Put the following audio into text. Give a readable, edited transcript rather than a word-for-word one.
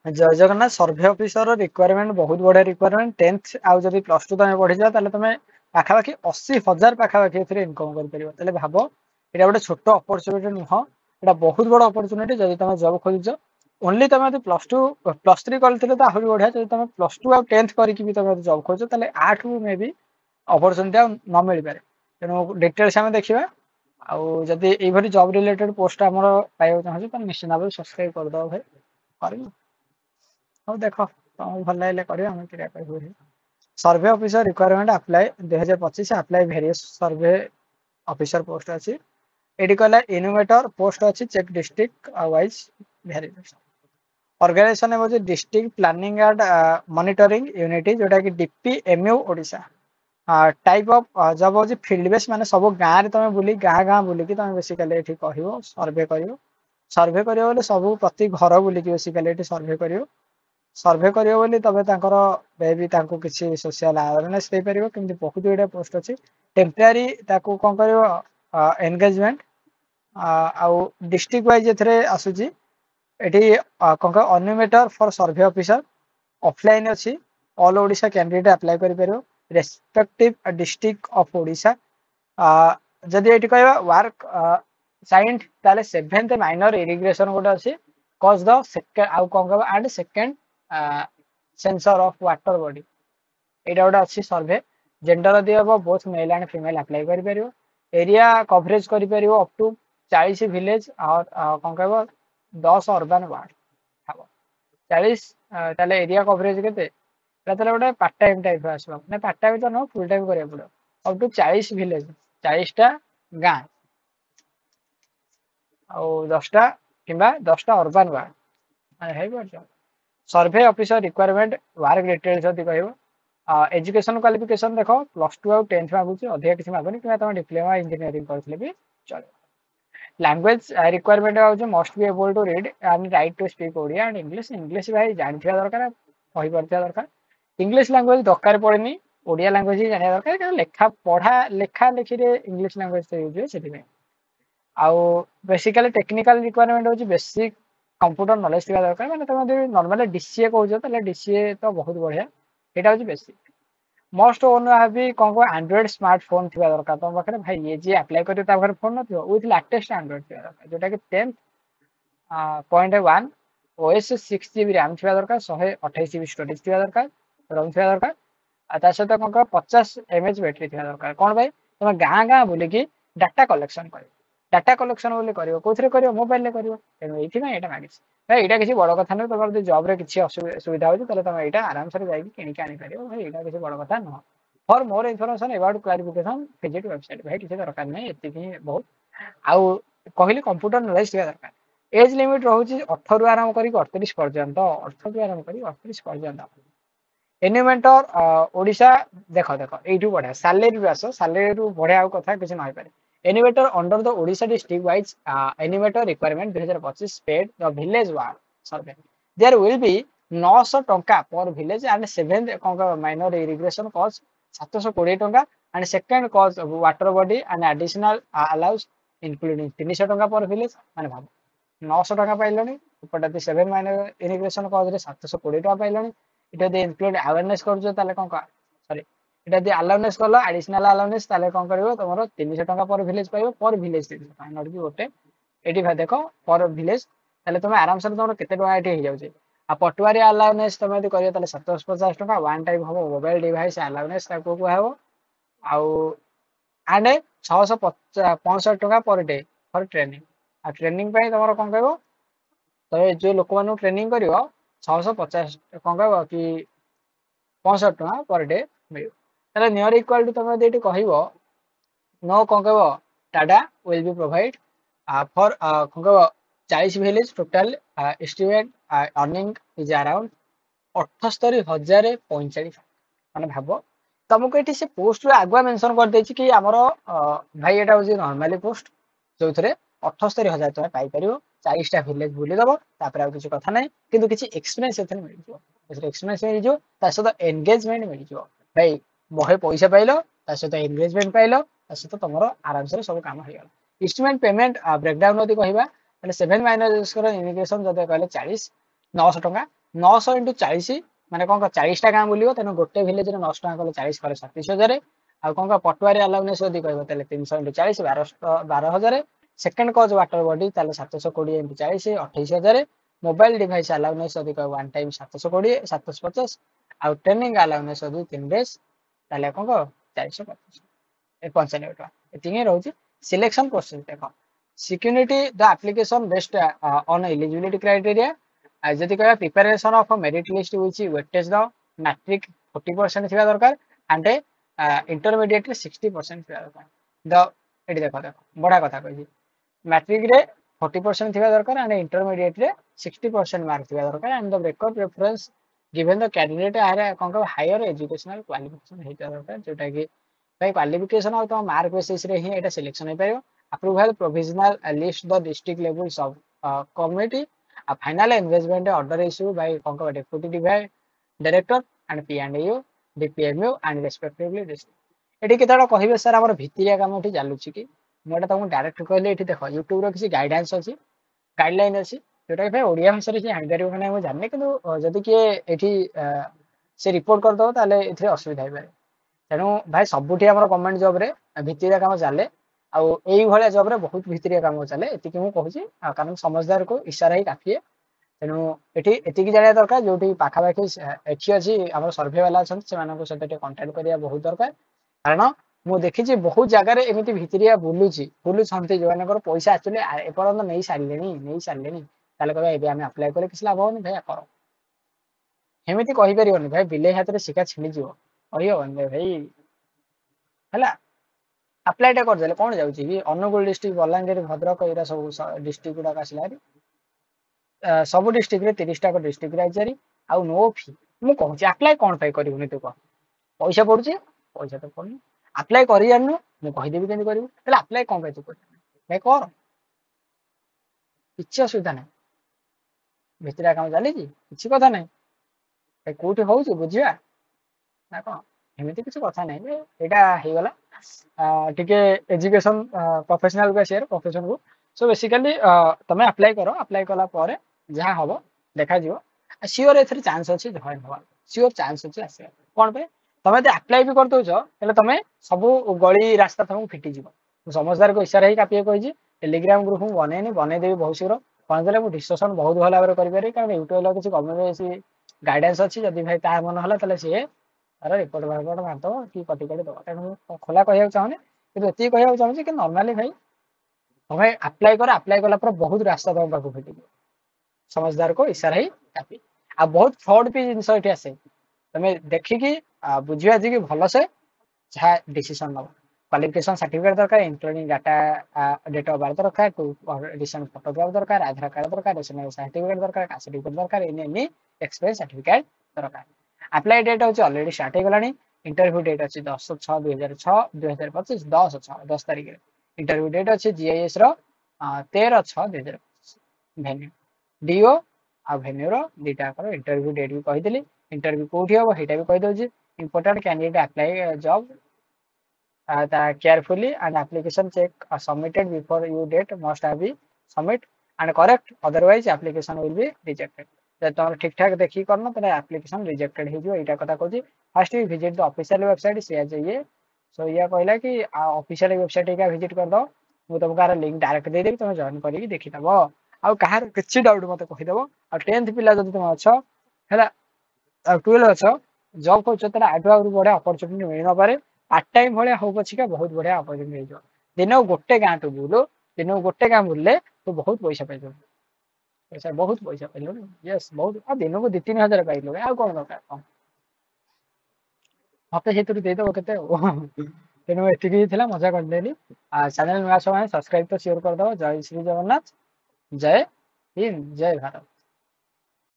जय Jagannath survey officer requirement बहुत बढ़िया रिक्वायरमेंट 10th आउ जदि प्लस टू तुम पढ़ी जाओ तुम पाखापाखि 80,000 पाखापाखि इनकम कर भाव यहाँ गोटे छोट अपरच्युनिटी नुह यहाँ बहुत बड़ अपरच्युनिटी जब तुम जब खोज ओनली तुम प्लस थ्री कर तो आहरी बढ़िया जब तुम प्लस टू आउ 10th करके तुम जब खोज आठू मे भी अपरच्युनिटी न मिल पारे तेणु डिटेल्स आम देखा आदि ये जब रिलेटेड पोस्ट आम पाइबा चाहूँ तो निश्चित भाव सब्सक्राइब करदे भाई कर ହଉ ଦେଖ ତମକୁ ଭଲ ଲାଗିଲେ କରିବ ଆମେ କ୍ରିୟା କରିବୁ survey officer requirement apply 2025 apply various survey officer post अच्छी एटी कहला इनोवेटर पोस्ट अच्छी check district wise various organisation है district planning and monitoring unit जोटा कि डीपीएमयू ओडिशा टाइप ऑफ जब हो फील्ड बेस माने सब गाँव में तुम बुली गाँ गाँ बुलिकी तुम बेसिकली ये कह सर्वे कर सर्वे कर सब प्रति घर बुलिकी बेसिकली सर्वे कर सर्वे करियो बोली तबे तांकर बेबी तांको किसी सोशल अवेयरनेस दे परिबो किंतु बहुत गुडा पोस्ट अछि टेम्परेरी ताको कोन करियो एंगेजमेंट आउ डिस्ट्रिक्ट वाइज एथरे आसुची एठी कोन का animator for survey officer offline अछि ऑल ओडिशा कैंडिडेट अप्लाई करि परिबो रेस्पेक्टिव डिस्ट्रिक्ट ऑफ ओडिशा जदि एठी कहबा वर्क साइंट ताले 7th माइनर इरिगेशन गोटे अछि कॉज द सेकंड आउ कोन का and second sensor of water body एटा गोटे अच्छी सर्वे जेंडर दी हम both male and female apply कर परियो एरिया कवरेज कर परियो अप टू 40 विलेज और कौन कह 10 अर्बन वार्ड हम 40 ताले एरिया कवरेज केते ताले गोटे पार्ट टाइम टाइप आसबा ना पार्ट टाइम तो न फुल टाइम करिया पड़ो अप टू 40 विलेज 40 टा गां और 10 टा किबा 10 टा अर्बन वार्ड माने हे परछो सर्वे ऑफिसर रिक्वायरमेंट वर्क डिटेल्स जदि कह एजुकेशन क्वालिफिकेशन देख प्लस टू आउ 10th मागुची अधिक किसी मागुनी कि तुम डिप्लोमा इंजीनियरिंग करथिले भी चले लैंग्वेज रिक्वायरमेंट हो must be able to read and write to speak Odia and English English भाई जानथिया दरकार कहि परथिया दरकार इंग्लिश लैंग्वेज दरकार पड़ेनी ओडिया लैंग्वेज ही जानिया दरकार लेखा पढ़ा लेखा लेखि रे इंग्लिश लैंग्वेज तो यूज सेति में आउ बेसिकली टेक्निकल रिक्वायरमेंट हो बेसिक कंप्यूटर नॉलेज थी दरकार मैंने तुम नॉर्मली डीसीए कहते डीसीए तो बहुत बढ़िया यहाँ हूँ बेसिक मस्ट ओन भी कौन कह एंड्रॉइड स्मार्टफोन थी दरकार तुम पाखे भाई ये जी अप्लाई कर फोन न विथ लाटेस्ट एंड्रॉइड थी दरकार जोटा कि 10.1 ओएस 6 GB रैम थी दरकार 128 GB स्टोरेज थी दरकार रम थी दरकार सहित कौन कह 50 mAh बैटेरी थी दरकार कौन भाई तुम गाँ गाँ बुलिकी डाटा कलेक्शन कर डाटा कलेक्शन बोले करियो कोथरे करियो मोबाइल ले करियो तेणु एथि में एटा मागिस भाई एटा किसी बड़ कथा न तुम जॉब रे किसी सुविधा होची तले तुम एटा आराम से जाई किनि के आनी परियो भाई एटा किसी बड़ कथा न for more information about clarification visit website भाई किसी दरकार नहीं एति बहुत आउ कहली कंप्यूटर नॉलेज थिया दरकार एज लिमिट रहउची 18 रु आरंभ करी 38 पर्यंत 18 रु आरंभ करी 38 पर्यंत एनिमेटर ओडिशा देख देख एठू बढ़िया सैलरी आस सैलरी बढ़िया कथा किसी न पारे animator under the Odisha district wise animator requirement 2025 paid the village ward survey there will be 900 टंका per village and 7th minor irrigation cost 720 टंका and second cost water body and additional allowance including 300 टंका per village माने भाब 900 टंका पाइलनी उपरटा 7 minor irrigation cost रे 720 टंका पाइलनी इटा दे इंक्लूड अवेयरनेस करजो ताले कोन का सॉरी इटा दे अलाउनेस करलो एडिशनल अलाउनेस ताले कोन करबो तमरो 300 टंका पर विलेज पाइबो पर विलेज 300 नॉट कि गोटे एटी भाई देखो पर विलेज ताले तुम आराम से तमरो केते टंका एटी हो जाउछे आ पटवारी अलाउनेस तुम यदि करियो ताले 750 टंका वन टाइम हो मोबाइल डिवाइस अलाउनेस ताको को हेबो आउ एंड 665 टंका पर डे फॉर ट्रेनिंग आ ट्रेनिंग पई तमरो कोन कहबो तो जो लोक मानु ट्रेनिंग करियो 650 कोन कहबो कि 65 टंका पर डे मिल ताले नियर इक्वल टू तुम यदि कहबो नो कोन कहबो Tata will be provide for कोन कहबो 40 village total estimate earning is around 78,045 माने भाबो तुमको ये से पोस्ट रे आगुआ मेंशन कर देछि कि हमर भाई एटा हो नॉर्मली पोस्ट जो थरे 78,000 तुम पाई परियो 40 टा विलेज बुली दबो तापर आ किछ कथा नै किंतु किछ एक्सपीरियंस एथन मिल जो एक्सपीरियंस मिल जो ता सहित एंगेजमेंट मिल जो भाई बहे पैसा पाइलो ता सहित एंगेजमेंट पाइलो ता सहित तुमरो आराम से सब काम हो गला एस्टिमेट पेमेंट ब्रेकडाउन यदि कहबा माने 7 माइनस कर इमिग्रेशन जदे कहले 40 900 टंका 900 × 40 ମାନେ କଣ 40ଟା ଗାଁ ବୁଲିବ ତେଣୁ ଗୋଟେ ଭିଲେଜ ରେ 900 ଟଙ୍କା କଲେ 40 ପରେ 37,000 ଆଉ କଣ ପଟୁଆରୀ ଆଲାଉନେସ୍ ଯଦି କହିବ ତାହେଲେ 300 × 40 12,000 ସେକେଣ୍ଡ କଜ୍ ୱାଟର ବଡି ତାହେଲେ 720 × 40 28,000 ମୋବାଇଲ ଡିଭାଇସ ଆଲାଉନେସ୍ ଯଦି କହିବ ୱାନ୍ ଟାଇମ୍ 720 750 ଆଉ ଟ୍ରେନିଂ ଆଲାଉନେସ୍ ଯଦି 3 ଡେଜ ତାହେଲେ କଣ 450 95 ଟଙ୍କା ଏତିକି ହିଁ ରହୁଛି ସିଲେକ୍ସନ ପ୍ରୋସେସ ଦେଖ security the application based on eligibility criteria ଆଉ ଯଦି କହିବା preparation of merit list which weightage the matric 40% ଥିବା ଦରକାର ଆଣ୍ଡ इंटरमीडिएट रे 60% थिबा दरकार द एठी देखो देखो बड़ा कथा कहजी मैट्रिक रे 40% थिबा दरकार एंड इंटरमीडिएट रे 60% मार्क थिबा दरकार and the breakup preference given the candidate are कोन को हायर एजुकेशनल क्वालिफिकेशन हेता दरकार जोटा कि भाई क्वालिफिकेशन और तो मार्क बेसिस रे ही एटा सिलेक्शन हे पायो approval provisional list the district level sub committee आ final investment order issue by कोन को डेप्यूटी डायरेक्टर एंड पी&यू डीपीएमयू एंड रेस्पेक्टिवली डिस्ट्रिक्ट एठी केतडा कहिबे सर हमर भितिरिया काम एठी चालुची कि मोटा तुमको डायरेक्ट कहले एठी देखो यूट्यूब रो किसी गाइडेंस अछि गाइडलाइन अछि जोटा कि ओडिया भाषा रे जे हांगारी माने हम जान्ने किंतु जदि के एठी से रिपोर्ट कर दो ताले एथि असुविधा हे तेणु भाई सबुठी हमर गवर्नमेंट जॉब रे भितिरिया काम चाले आउ एई भलिया जॉब रे बहुत भितिरिया काम चाले एतिकि मु कहूची कारण समझदार को इशारा ही काफी है तेणु एठी एतिकि जानिया दरकार जोठी पाखापाखि एठी अछि हमर सर्वे वाला अछन से मानको सहित टे कांटेक्ट करिया बहुत दरकार कारण मु देखिछि बहुत जगह रे एमिति भितिरिया बुलु छन्ति जो मानकर पैसा एक्चुअली एपर्यंत नहीं सारलेनी ताले कहबा एबे हम अप्लाई करे किछ लाभ होनी भाई करो एमिति कहि परिबोनी भाई बिले हाथ रे शिका छिनि जिवो कहि होनी भाई हला अप्लाई टा कर देले कोन जाउछि कि अनुगुल डिस्ट्रिक्ट बलांगीर भद्रक एरा सब डिस्ट्रिक्ट गुडा आसिलारी सब डिस्ट्रिक्ट रे 30 टा डिस्ट्रिक्ट राइजारी आउ नो फी मु कहूँ अप्लाई कौन पाई करूनी तू कह पैसा पड़ुची पैसा तो पड़नी अप्लाई कर जानू मु कहीदेवी केमती करू ताले अप्लाई कौन पाई तू कर भाई कर किसी असुविधा ना भितर काम चली किसी कथा ना कौटी हूँ बुझा ना कौन एमती किसी कथा ना यहाँ होगला टिके एजुकेशन प्रोफेशनल को शेयर प्रोफेशन को सो बेसिकली तुम अप्लाई कर अप्लाई कला जहाँ हम देखा सियोर ए चांस अच्छे जॉइन हवा सियोर चांस अच्छे आस कौन पे तुम यदि अप्लाई भी कर दौच तुम सब गली रास्ता तुमको फिटिज समझदार को इशारा ही कापी कही टेलीग्राम ग्रुप मुझे बनईनी बनईदेवी बहुत शीघ्र बनदेले मुझे डिस्कसन बहुत भल भाव करें कारण यूट्यूब किसी गवर्नमेंट गाइडेंस अच्छी जब भाई तार मन है सी तार रिपोर्ट मारदब कि कटिकटी दब तेणु खोला कह चाहूनी कि कहना चाहूँगी कि नॉर्मली भाई तुम अप्लाई कर अप्लाई कला बहुत रास्ता तुम पाक फिट समझदार को इशारा ही काफी आ बहुत फ्रॉड भी जिनस ये आसे तुम देखिकी बुझी कि भलसे जहाँ डिसीजन नब क्वालिफिकेशन सर्टिफिकेट दरकार including data date of birth दरकार टू रिसेंट फोटोग्राफ दरकार आधार कार्ड दरकार रेशनल सर्टिफिकेट दरकार कास्ट सर्टिफिकेट दरकार एनी एक्सपीरियंस सर्टिफिकेट दरकार अप्लाई डेट होची ऑलरेडी स्टार्ट हो गलानी इंटरव्यू डेट अच्छी 10/6/2006 2025 10/6 तारीख इंटरव्यू डेट अच्छी जीआईएस रो 13/6/2025 भेन्यू डीओ आ भेन्यू रो दुटा इंटरव्यू डेट भी कही इंटरव्यू कोठी हम सेटा भी कही दउची important candidate apply job carefully and application check are submitted before you date must have be submit and correct otherwise application will be rejected जब तुम ठीक ठाक देखी करना तो एप्लिकेशन रिजेक्टेड हो एटा कथा कहूँ first you visit the official website से चाहिए सो या कहला कि ऑफिशियल वेबसाइट का विजिट कर दो मु तुमको लिंक डायरेक्ट दे देबी तुम जॉइन करके देखिदब आउ कहार किछि डाउट मते कहिदब आ 10th पिला जदि तुम अछ हैला आ 12 अछ जॉब को चतरा आडवा बड़ा अपॉर्चुनिटी मिल न पारे पार्ट टाइम भाया हो पछिका बहुत बढ़िया अपॉर्चुनिटी दिन गोटे गाँ टू बुलो दिन गोटे गाँ बुलले तो बहुत पैसा पाइल पैसा बहुत पैसा पाइल यस बहुत दिन को 2-3 हजार पाइल आ कौन दरकार मत से देदेव के तेणु ये मजा करदेली चैनल नुआ सब सब्सक्राइब तो सियोर करदे जय श्री जगन्नाथ जय हिंद जय भारत।